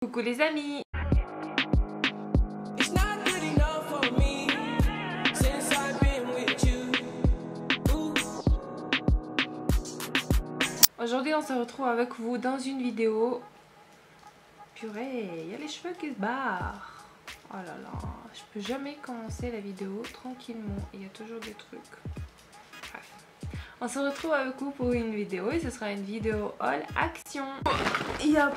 Coucou les amis. Aujourd'hui on se retrouve avec vous dans une vidéo. Purée, il y a les cheveux qui se barrent. Oh là là, je peux jamais commencer la vidéo tranquillement, il y a toujours des trucs. Bref. On se retrouve avec vous pour une vidéo et ce sera une vidéo haul action. Il y a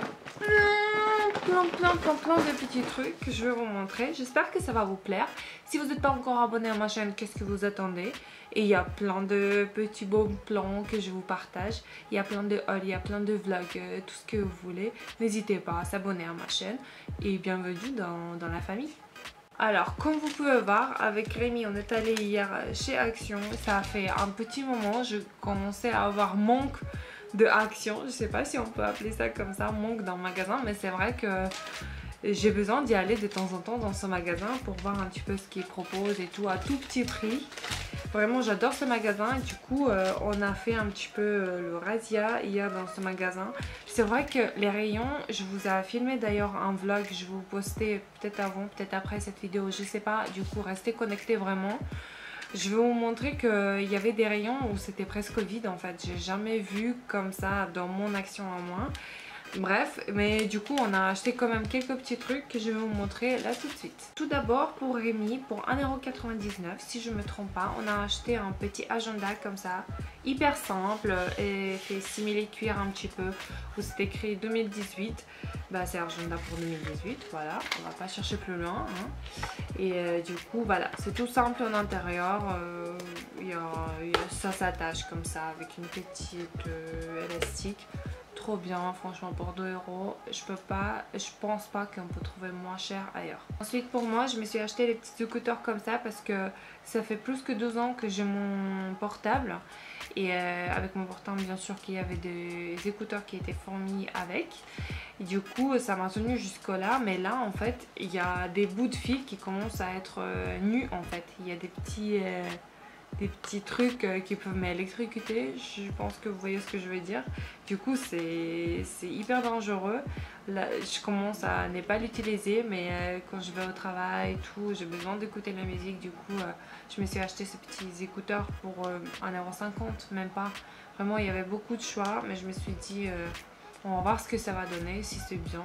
plein de petits trucs que je vais vous montrer. J'espère que ça va vous plaire. Si vous n'êtes pas encore abonné à ma chaîne, qu'est-ce que vous attendez? Et il y a plein de petits beaux plans que je vous partage. Il y a plein de hauls, il y a plein de vlogs, tout ce que vous voulez. N'hésitez pas à s'abonner à ma chaîne. Et bienvenue dans la famille. Alors, comme vous pouvez voir, avec Rémi, on est allé hier chez Action. Ça a fait un petit moment, je commençais à avoir manque de Action. Je sais pas si on peut appeler ça comme ça, manque dans le magasin, mais c'est vrai que j'ai besoin d'y aller de temps en temps dans ce magasin pour voir un petit peu ce qu'ils proposent et tout à tout petit prix. Vraiment, j'adore ce magasin et du coup, on a fait un petit peu le razzia hier dans ce magasin. C'est vrai que les rayons, je vous ai filmé d'ailleurs un vlog, je vais vous poster peut-être avant, peut-être après cette vidéo, je sais pas. Du coup, restez connectés vraiment. Je vais vous montrer qu'il y avait des rayons où c'était presque vide en fait. J'ai jamais vu comme ça dans mon Action à moi. Bref, mais du coup on a acheté quand même quelques petits trucs que je vais vous montrer là tout de suite. Tout d'abord pour Rémi, pour 1,99€ si je me trompe pas, on a acheté un petit agenda comme ça, hyper simple et fait simili cuir un petit peu, où c'est écrit 2018. Bah c'est agenda pour 2018, voilà, on va pas chercher plus loin. Hein. Et du coup voilà, c'est tout simple en intérieur, ça s'attache comme ça avec une petite élastique. Trop bien, franchement pour 2€, je pense pas qu'on peut trouver moins cher ailleurs. Ensuite pour moi, je me suis acheté les petits écouteurs comme ça parce que ça fait plus que 2 ans que j'ai mon portable. Et avec mon portable bien sûr qu'il y avait des écouteurs qui étaient fournis avec. Et du coup ça m'a tenu jusque là, mais là en fait il y a des bouts de fil qui commencent à être nus en fait. Il y a des petits trucs qui peuvent m'électrocuter, je pense que vous voyez ce que je veux dire. Du coup c'est hyper dangereux. Là, je commence à ne pas l'utiliser, mais quand je vais au travail et tout, j'ai besoin d'écouter la musique. Du coup je me suis acheté ces petits écouteurs pour 1,50€, même pas. Vraiment il y avait beaucoup de choix, mais je me suis dit on va voir ce que ça va donner. Si c'est bien,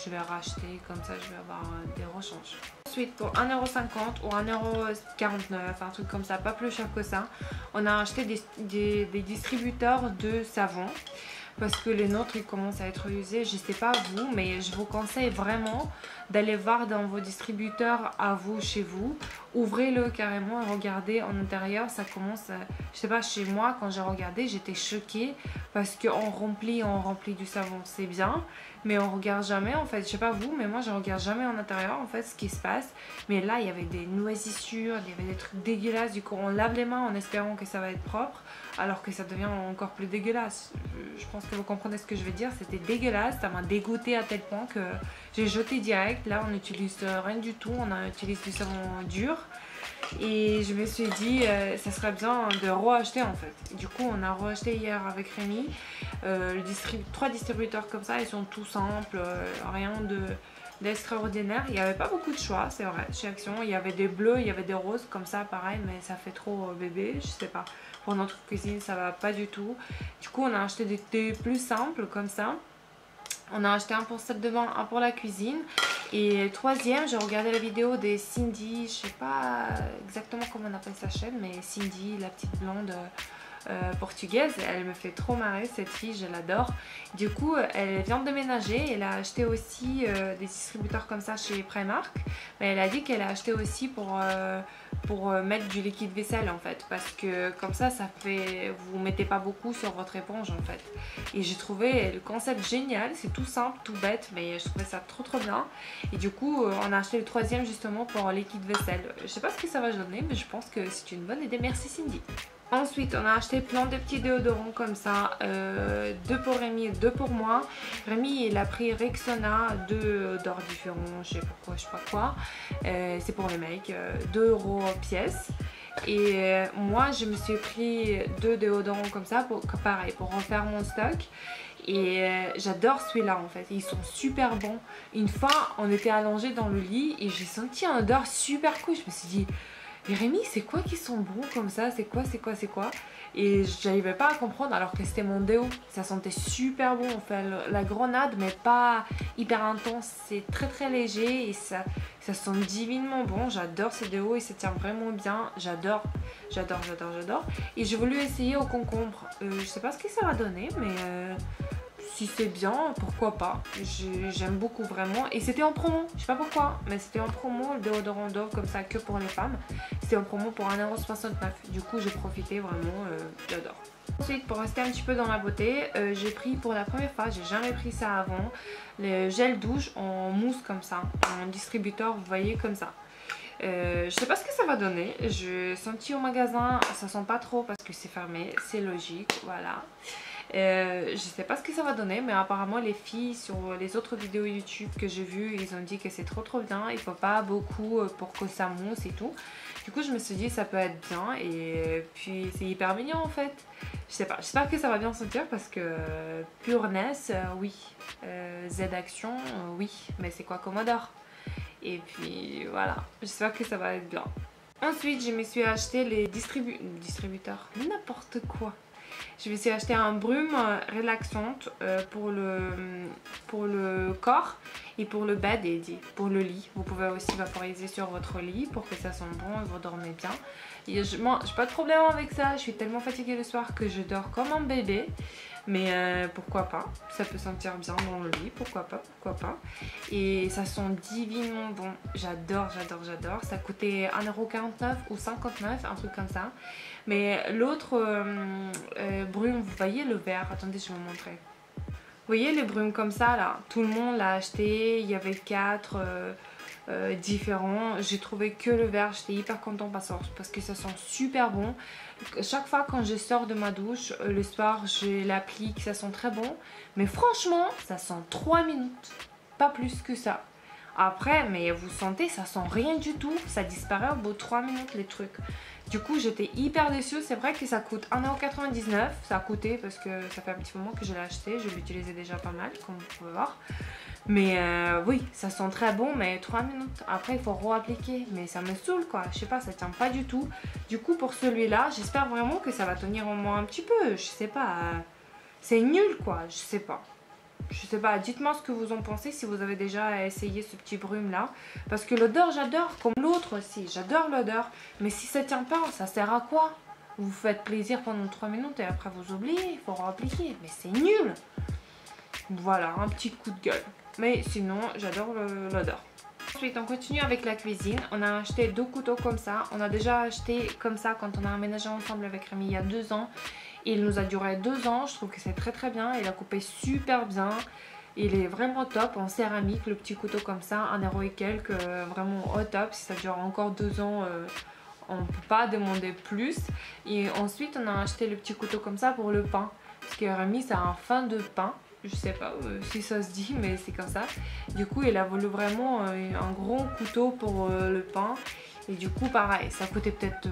je vais racheter, comme ça je vais avoir des rechanges. Ensuite pour 1,50€ ou 1,49€, un truc comme ça, pas plus cher que ça, on a acheté des distributeurs de savon. Parce que les nôtres ils commencent à être usés, je sais pas vous, mais je vous conseille vraiment d'aller voir dans vos distributeurs à vous, chez vous. Ouvrez-le carrément et regardez en intérieur, ça commence, je sais pas, chez moi quand j'ai regardé j'étais choquée. Parce qu'on remplit du savon, c'est bien, mais on regarde jamais en fait, je sais pas vous, mais moi je regarde jamais en intérieur en fait ce qui se passe. Mais là il y avait des moisissures, il y avait des trucs dégueulasses, du coup on lave les mains en espérant que ça va être propre, alors que ça devient encore plus dégueulasse. Je pense que vous comprenez ce que je veux dire, c'était dégueulasse, ça m'a dégoûté à tel point que j'ai jeté direct. Là on n'utilise rien du tout, on utilise du savon dur. Et je me suis dit ça serait bien de re-acheter en fait. Du coup on a re-acheté hier avec Rémi 3 distributeurs comme ça, ils sont tout simples, rien d'extraordinaire. Il n'y avait pas beaucoup de choix, c'est vrai, chez Action. Il y avait des bleus, il y avait des roses comme ça, pareil, mais ça fait trop bébé, je sais pas. Pour notre cuisine ça va pas du tout. Du coup on a acheté des plus simples comme ça. On a acheté un pour salle de bain, un pour la cuisine. Et troisième, j'ai regardé la vidéo des Cindy, je sais pas exactement comment on appelle sa chaîne, mais Cindy, la petite blonde portugaise, elle me fait trop marrer cette fille, je l'adore. Du coup elle vient de déménager, elle a acheté aussi des distributeurs comme ça chez Primark, mais elle a dit qu'elle a acheté aussi pour mettre du liquide vaisselle en fait, parce que comme ça fait, vous mettez pas beaucoup sur votre éponge en fait. Et j'ai trouvé le concept génial, c'est tout simple, tout bête, mais je trouvais ça trop bien. Et du coup on a acheté le troisième justement pour liquide vaisselle. Je sais pas ce que ça va donner, mais je pense que c'est une bonne idée, merci Cindy. Ensuite on a acheté plein de petits déodorants comme ça, 2 pour Rémi et 2 pour moi. Rémi il a pris Rexona, 2 odeurs différents, je sais pourquoi, je sais pas quoi. C'est pour les mecs, 2€ pièce. Et moi je me suis pris 2 déodorants comme ça, pareil pour refaire mon stock. Et j'adore celui-là en fait, ils sont super bons. Une fois on était allongés dans le lit et j'ai senti un odeur super cool. Je me suis dit, Rémi, c'est quoi qui sont bons comme ça? C'est quoi, c'est quoi, c'est quoi? Et j'arrivais pas à comprendre alors que c'était mon déo. Ça sentait super bon. On fait la grenade mais pas hyper intense. C'est très très léger et ça sent divinement bon. J'adore ce déo et ça tient vraiment bien. J'adore, j'adore, j'adore, j'adore. Et j'ai voulu essayer au concombre. Je sais pas ce que ça va donner mais... si c'est bien, pourquoi pas. J'aime beaucoup vraiment. Et c'était en promo, je sais pas pourquoi, mais c'était en promo, le déodorant Dove comme ça que pour les femmes. C'était en promo pour 1,69 €. Du coup, j'ai profité vraiment, j'adore. Ensuite, pour rester un petit peu dans la beauté, j'ai pris pour la première fois, j'ai jamais pris ça avant, le gel douche en mousse comme ça, en distributeur, vous voyez, comme ça. Je sais pas ce que ça va donner. J'ai senti au magasin, ça sent pas trop parce que c'est fermé, c'est logique, voilà. Je sais pas ce que ça va donner, mais apparemment les filles sur les autres vidéos YouTube que j'ai vues, ils ont dit que c'est trop bien, il faut pas beaucoup pour que ça mousse et tout. Du coup je me suis dit ça peut être bien et puis c'est hyper mignon en fait. Je sais pas, j'espère que ça va bien sentir parce que Pureness, oui, Z-Action, oui, mais c'est quoi comme odeur? Et puis voilà, j'espère que ça va être bien. Ensuite je me suis acheté les distributeurs, n'importe quoi. Je me suis acheté un brume relaxante pour le corps et pour le bed et pour le lit. Vous pouvez aussi vaporiser sur votre lit pour que ça sente bon et vous dormez bien. Et j'ai pas de problème avec ça, je suis tellement fatiguée le soir que je dors comme un bébé. Mais pourquoi pas, ça peut sentir bien dans le lit, pourquoi pas, pourquoi pas. Et ça sent divinement bon, j'adore, j'adore, j'adore. Ça coûtait 1,49 € ou 59, un truc comme ça. Mais l'autre brume, vous voyez le vert, attendez je vais vous montrer. Vous voyez les brumes comme ça là, tout le monde l'a acheté, il y avait 4 différents. J'ai trouvé que le vert, j'étais hyper contente parce que ça sent super bon. Chaque fois quand je sors de ma douche, le soir je l'applique, ça sent très bon. Mais franchement, ça sent 3 minutes, pas plus que ça. Après, mais vous sentez, ça sent rien du tout, ça disparaît au bout de 3 minutes les trucs. Du coup, j'étais hyper déçue. C'est vrai que ça coûte 1,99 €. Ça a coûté parce que ça fait un petit moment que je l'ai acheté. Je l'utilisais déjà pas mal, comme vous pouvez voir. Mais oui, ça sent très bon, mais 3 minutes. Après, il faut re-appliquer. Mais ça me saoule, quoi. Je sais pas, ça tient pas du tout. Du coup, pour celui-là, j'espère vraiment que ça va tenir au moins un petit peu. Je sais pas. C'est nul, quoi. Je sais pas. Je sais pas, dites-moi ce que vous en pensez si vous avez déjà essayé ce petit brume là. Parce que l'odeur j'adore, comme l'autre aussi, j'adore l'odeur. Mais si ça tient pas, ça sert à quoi? Vous vous faites plaisir pendant 3 minutes et après vous oubliez, il faut réappliquer. Mais c'est nul. Voilà, un petit coup de gueule. Mais sinon, j'adore l'odeur. Ensuite, on continue avec la cuisine. On a acheté 2 couteaux comme ça. On a déjà acheté comme ça quand on a emménagé ensemble avec Rémi il y a 2 ans. Il nous a duré 2 ans, je trouve que c'est très bien, il a coupé super bien, il est vraiment top en céramique, le petit couteau comme ça, 1 € et quelques, vraiment au top, si ça dure encore 2 ans, on ne peut pas demander plus. Et ensuite on a acheté le petit couteau comme ça pour le pain, parce que Rémi ça a un fin de pain, je sais pas si ça se dit mais c'est comme ça. Du coup il a voulu vraiment un gros couteau pour le pain. Et du coup pareil, ça coûtait peut-être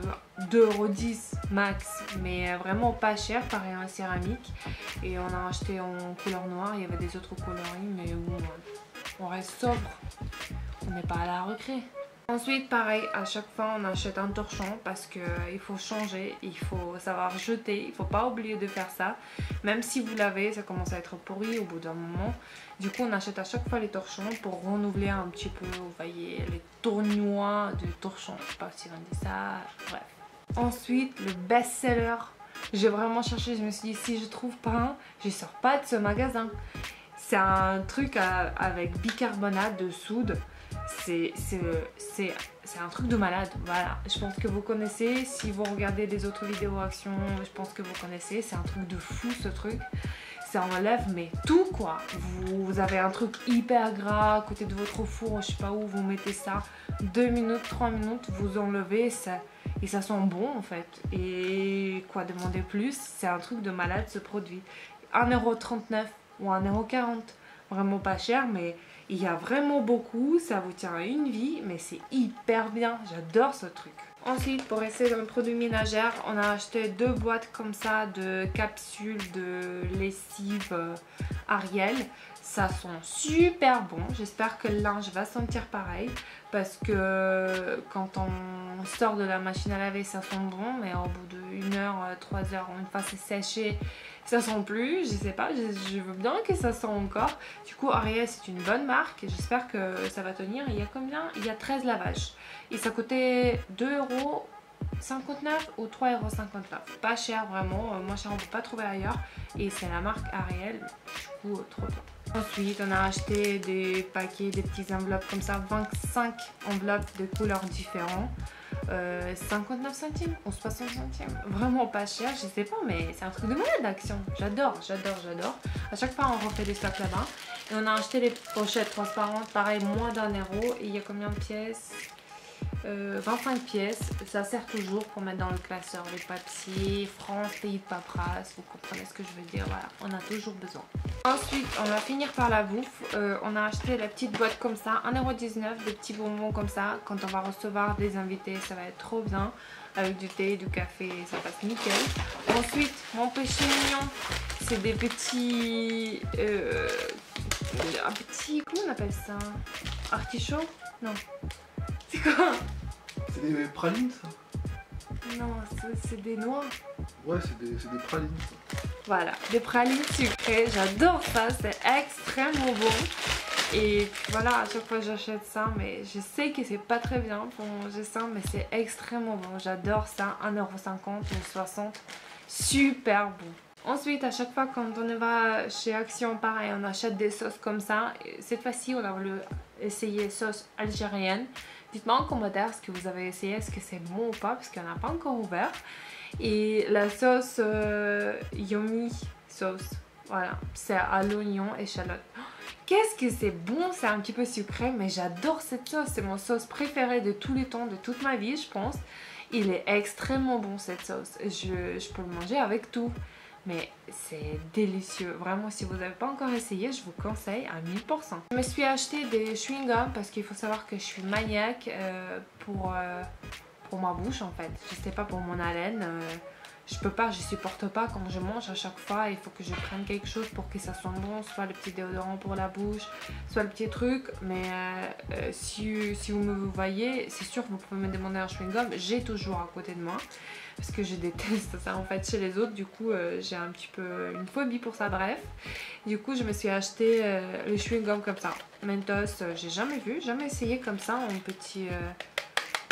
2,10 € max, mais vraiment pas cher, pareil en céramique. Et on a acheté en couleur noire, il y avait des autres coloris, mais bon, on reste sobre, on n'est pas à la récré. Ensuite pareil, à chaque fois on achète un torchon parce qu'il faut changer, il faut savoir jeter, il ne faut pas oublier de faire ça. Même si vous l'avez, ça commence à être pourri au bout d'un moment. Du coup on achète à chaque fois les torchons pour renouveler un petit peu, vous voyez, les tournois de torchons. Je sais pas si on dit ça, bref. Ensuite le best-seller, j'ai vraiment cherché, je me suis dit si je trouve pas un, je sors pas de ce magasin. C'est un truc avec bicarbonate de soude. C'est un truc de malade, voilà. Je pense que vous connaissez, si vous regardez les autres vidéos action, je pense que vous connaissez. C'est un truc de fou ce truc. Ça enlève mais tout quoi. Vous avez un truc hyper gras à côté de votre four, je sais pas où, vous mettez ça 2 minutes, 3 minutes, vous enlevez ça, et ça sent bon en fait. Et quoi demander plus? C'est un truc de malade ce produit. 1,39 € ou 1,40 €, vraiment pas cher, mais il y a vraiment beaucoup, ça vous tient à une vie, mais c'est hyper bien, j'adore ce truc. Ensuite, pour essayer dans le produit ménagère, on a acheté 2 boîtes comme ça de capsules de lessive Ariel. Ça sent super bon. J'espère que le linge va sentir pareil. Parce que quand on sort de la machine à laver, ça sent bon. Mais au bout de 1 heure, 3 heures, une fois c'est séché, ça sent plus. Je sais pas, je veux bien que ça sent encore. Du coup, Ariel, c'est une bonne marque. J'espère que ça va tenir. Il y a combien? Il y a 13 lavages. Et ça coûtait 2,59 € ou 3,59 €. Pas cher vraiment. Moins cher, on ne peut pas trouver ailleurs. Et c'est la marque Ariel. Du coup, trop bien. Ensuite, on a acheté des paquets, des petites enveloppes comme ça, 25 enveloppes de couleurs différentes, 59 centimes ou 60 centimes. Vraiment pas cher, je sais pas, mais c'est un truc de malade d'Action. J'adore, j'adore, j'adore. À chaque fois, on refait des stocks là-bas. Et on a acheté les pochettes transparentes, pareil, moins d'1 €. Et il y a combien de pièces? 25 pièces, ça sert toujours pour mettre dans le classeur les papiers, France, pays de paperasse, vous comprenez ce que je veux dire, voilà, on a toujours besoin. Ensuite, on va finir par la bouffe, on a acheté la petite boîte comme ça, 1,19 €, des petits bonbons comme ça, quand on va recevoir des invités, ça va être trop bien, avec du thé, du café, ça passe nickel. Ensuite, mon péché mignon, c'est des petits, comment on appelle ça? Artichaut? Non. C'est quoi? C'est des pralines ça? Non, c'est des noix. Ouais, c'est des pralines ça. Voilà, des pralines sucrées, j'adore ça, c'est extrêmement bon. Et voilà, à chaque fois j'achète ça, mais je sais que c'est pas très bien pour manger ça, mais c'est extrêmement bon. J'adore ça, 1,50 € ou 60 €, super bon. Ensuite, à chaque fois quand on va chez Action, pareil, on achète des sauces comme ça. Cette fois-ci, on a voulu essayer sauce algérienne. Dites-moi en commentaire ce que vous avez essayé, est-ce que c'est bon ou pas, parce qu'on n'a pas encore ouvert. Et la sauce Yomi sauce, voilà, c'est à l'oignon et échalote. Qu'est-ce que c'est bon, c'est un petit peu sucré, mais j'adore cette sauce, c'est mon sauce préférée de tous les temps, de toute ma vie, je pense. Il est extrêmement bon cette sauce, je peux le manger avec tout. Mais c'est délicieux. Vraiment, si vous n'avez pas encore essayé, je vous conseille à 1000%. Je me suis acheté des chewing-gums parce qu'il faut savoir que je suis maniaque pour ma bouche en fait. Je sais pas, pour mon haleine. Je peux pas, je supporte pas quand je mange à chaque fois. Il faut que je prenne quelque chose pour que ça sente bon. Soit le petit déodorant pour la bouche, soit le petit truc. Mais si vous me voyez, c'est sûr que vous pouvez me demander un chewing-gum. J'ai toujours à côté de moi. Parce que je déteste ça en fait chez les autres. Du coup, j'ai un petit peu une phobie pour ça. Bref. Du coup, je me suis acheté le chewing-gum comme ça. Mentos, j'ai jamais vu, jamais essayé comme ça en petit...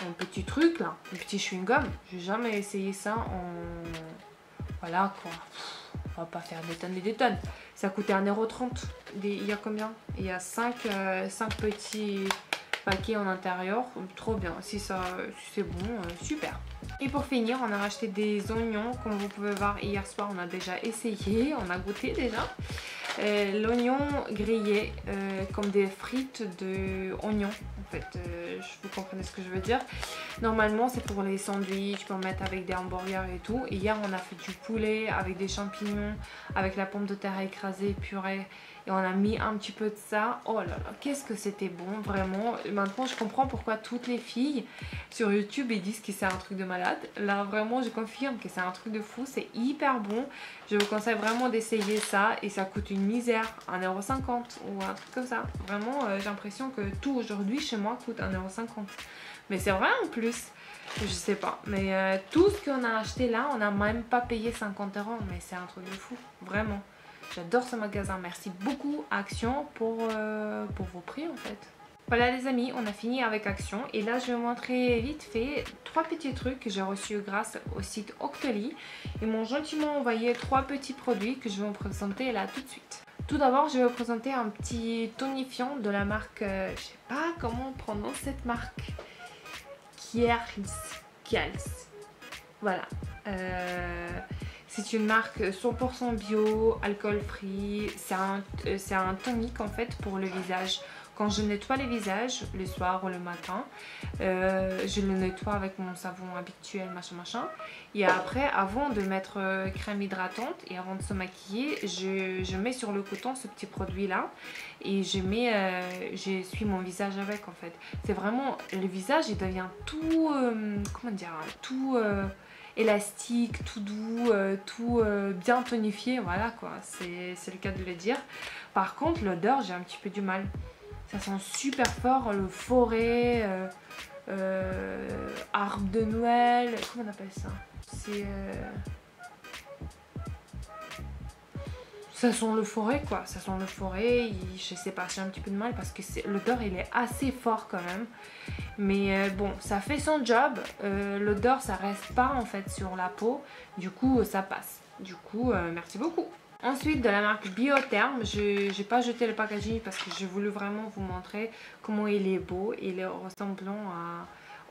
un petit truc là, un petit chewing-gum. J'ai jamais essayé ça en... Voilà quoi. On va pas faire des tonnes et des tonnes. Ça coûtait 1,30 €. Il y a combien? Il y a 5 petits paquets en intérieur. Trop bien. Si c'est bon, super. Et pour finir, on a racheté des oignons. Comme vous pouvez voir, hier soir, on a déjà essayé. On a goûté déjà. L'oignon grillé comme des frites d'oignons en fait, vous comprenez ce que je veux dire. Normalement c'est pour les sandwichs, tu peux en mettre avec des hamburgers et tout. Et hier on a fait du poulet avec des champignons, avec la pomme de terre écrasée, purée. Et on a mis un petit peu de ça. Oh là là, qu'est-ce que c'était bon, vraiment. Maintenant je comprends pourquoi toutes les filles sur YouTube ils disent que c'est un truc de malade. Là vraiment je confirme que c'est un truc de fou, c'est hyper bon. Je vous conseille vraiment d'essayer ça. Et ça coûte une misère, 1,50 € ou un truc comme ça. Vraiment j'ai l'impression que tout aujourd'hui chez moi coûte 1,50 €. Mais c'est vrai en plus. Je sais pas, mais tout ce qu'on a acheté là, on n'a même pas payé 50 €. Mais c'est un truc de fou, vraiment. J'adore ce magasin, merci beaucoup Action pour vos prix en fait. Voilà les amis, on a fini avec Action et là je vais vous montrer vite fait 3 petits trucs que j'ai reçus grâce au site Octoly. Ils m'ont gentiment envoyé 3 petits produits que je vais vous présenter là tout de suite. Tout d'abord je vais vous présenter un petit tonifiant de la marque, je sais pas comment on prononce cette marque, Kiehl's. Voilà. C'est une marque 100% bio, alcool free. C'est un tonique en fait pour le visage, quand je nettoie les visages le soir ou le matin, je le nettoie avec mon savon habituel, machin. Et après, avant de mettre crème hydratante et avant de se maquiller, je mets sur le coton ce petit produit là et j'essuie mon visage avec en fait. C'est vraiment, le visage il devient tout, comment dire, tout élastique, tout doux, tout bien tonifié, voilà quoi, c'est le cas de le dire. Par contre l'odeur j'ai un petit peu du mal, ça sent super fort le forêt, arbre de Noël, comment on appelle ça, c'est ça sent le forêt quoi, ça sent le forêt, je sais pas, j'ai un petit peu de mal parce que l'odeur il est assez fort quand même. Mais bon, ça fait son job, l'odeur ça reste pas en fait sur la peau, du coup ça passe. Du coup, merci beaucoup. Ensuite de la marque Biotherm, j'ai pas jeté le packaging parce que j'ai voulu vraiment vous montrer comment il est beau, il est ressemblant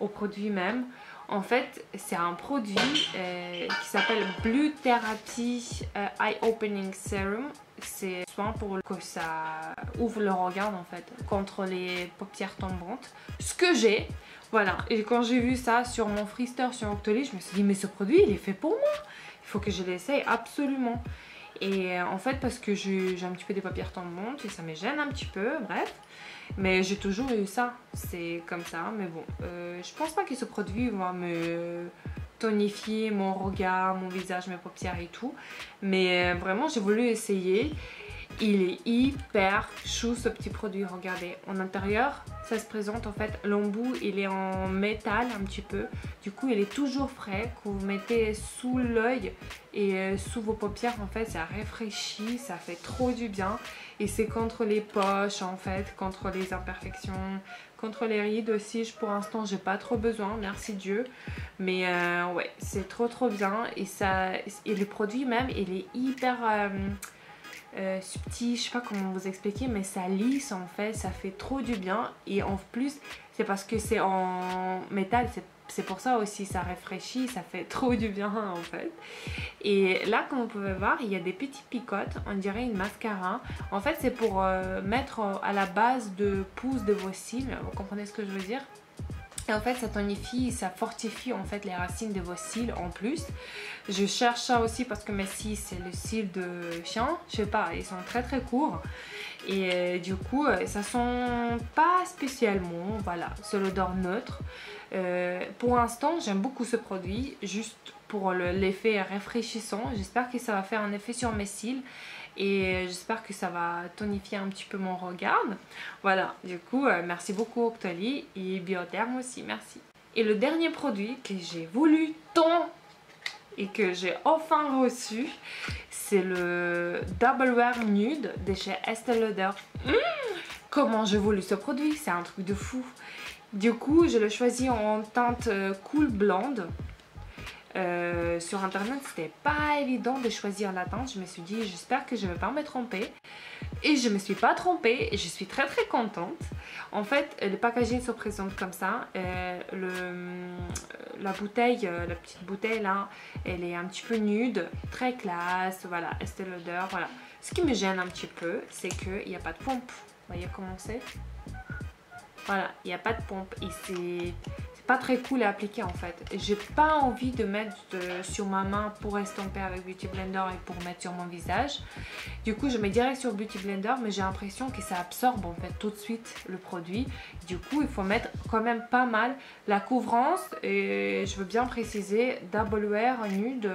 au produit même. En fait, c'est un produit qui s'appelle Blue Therapy Eye Opening Serum. C'est soin pour que ça ouvre le regard en fait contre les paupières tombantes. Ce que j'ai, voilà. Et quand j'ai vu ça sur mon Freestore sur Octoly, je me suis dit mais ce produit il est fait pour moi. Il faut que je l'essaye absolument. Et en fait parce que j'ai un petit peu des paupières tombantes et ça me gêne un petit peu, bref. Mais j'ai toujours eu ça, c'est comme ça. Mais bon, je pense pas que ce produit va me tonifier mon regard, mon visage, mes paupières et tout. Mais vraiment j'ai voulu essayer. Il est hyper chou ce petit produit, regardez. En intérieur, ça se présente en fait, l'embout il est en métal un petit peu. Du coup il est toujours frais, que vous mettez sous l'œil et sous vos paupières en fait, ça rafraîchit, ça fait trop du bien. Et c'est contre les poches en fait, contre les imperfections, contre les rides aussi. Pour l'instant j'ai pas trop besoin, merci Dieu. Mais ouais, c'est trop bien. Et le produit même, il est hyper... subtil, je sais pas comment vous expliquer, mais ça lisse en fait, ça fait trop du bien. Et en plus c'est parce que c'est en métal, c'est pour ça aussi ça rafraîchit, ça fait trop du bien en fait. Et là comme vous pouvez voir, il y a des petites picotes, on dirait une mascara. En fait c'est pour mettre à la base de pouce de vos cils, vous comprenez ce que je veux dire? Et en fait ça tonifie, ça fortifie en fait les racines de vos cils en plus. Je cherche ça aussi parce que mes cils c'est le cil de chien, je sais pas, ils sont très courts. Et du coup ça sent pas spécialement, voilà, c'est l'odeur neutre. Pour l'instant j'aime beaucoup ce produit, juste pour l'effet rafraîchissant. J'espère que ça va faire un effet sur mes cils. Et j'espère que ça va tonifier un petit peu mon regard. Voilà, du coup, merci beaucoup Octoly et Biotherm aussi, merci. Et le dernier produit que j'ai voulu tant et que j'ai enfin reçu, c'est le Double Wear Nude de chez Estée Lauder. Comment j'ai voulu ce produit, c'est un truc de fou. Du coup, je l'ai choisi en teinte Cool Blonde. Sur internet c'était pas évident de choisir la teinte, je me suis dit j'espère que je vais pas me tromper et je me suis pas trompée et je suis très contente. En fait le packaging se présente comme ça, la bouteille, la petite bouteille là, elle est un petit peu nude, très classe, voilà, Estée Lauder, voilà. Ce qui me gêne un petit peu c'est qu'il n'y a pas de pompe, vous voyez comment c'est, voilà, il n'y a pas de pompe et c'est pas très cool à appliquer en fait. J'ai pas envie de mettre sur ma main pour estomper avec Beauty Blender et pour mettre sur mon visage. Du coup je mets direct sur Beauty Blender, mais j'ai l'impression que ça absorbe en fait tout de suite le produit. Du coup il faut mettre quand même pas mal la couvrance. Et je veux bien préciser Double Wear Nude.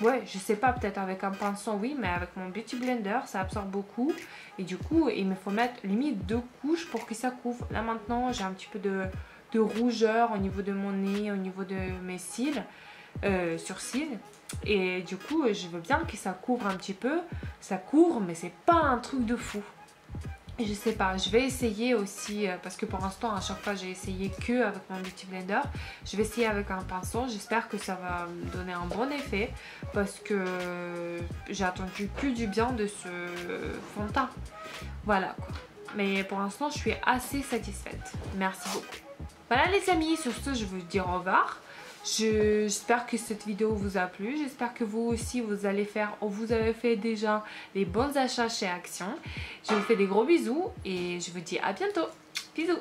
Ouais, je sais pas, peut-être avec un pinceau oui, mais avec mon Beauty Blender ça absorbe beaucoup. Et du coup il me faut mettre limite 2 couches pour que ça couvre. Là maintenant j'ai un petit peu de rougeur au niveau de mon nez, au niveau de mes cils, sourcils. Et du coup je veux bien que ça couvre un petit peu. Ça couvre mais c'est pas un truc de fou. Et je sais pas, je vais essayer aussi, parce que pour l'instant à chaque fois j'ai essayé que avec mon Beauty Blender. Je vais essayer avec un pinceau, j'espère que ça va me donner un bon effet. Parce que j'ai attendu que du bien de ce fond de teint. Voilà quoi. Mais pour l'instant je suis assez satisfaite. Merci beaucoup. Voilà les amis, sur ce je vais vous dire au revoir. J'espère que cette vidéo vous a plu. J'espère que vous aussi vous allez faire ou vous avez fait déjà les bons achats chez Action. Je vous fais des gros bisous et je vous dis à bientôt. Bisous.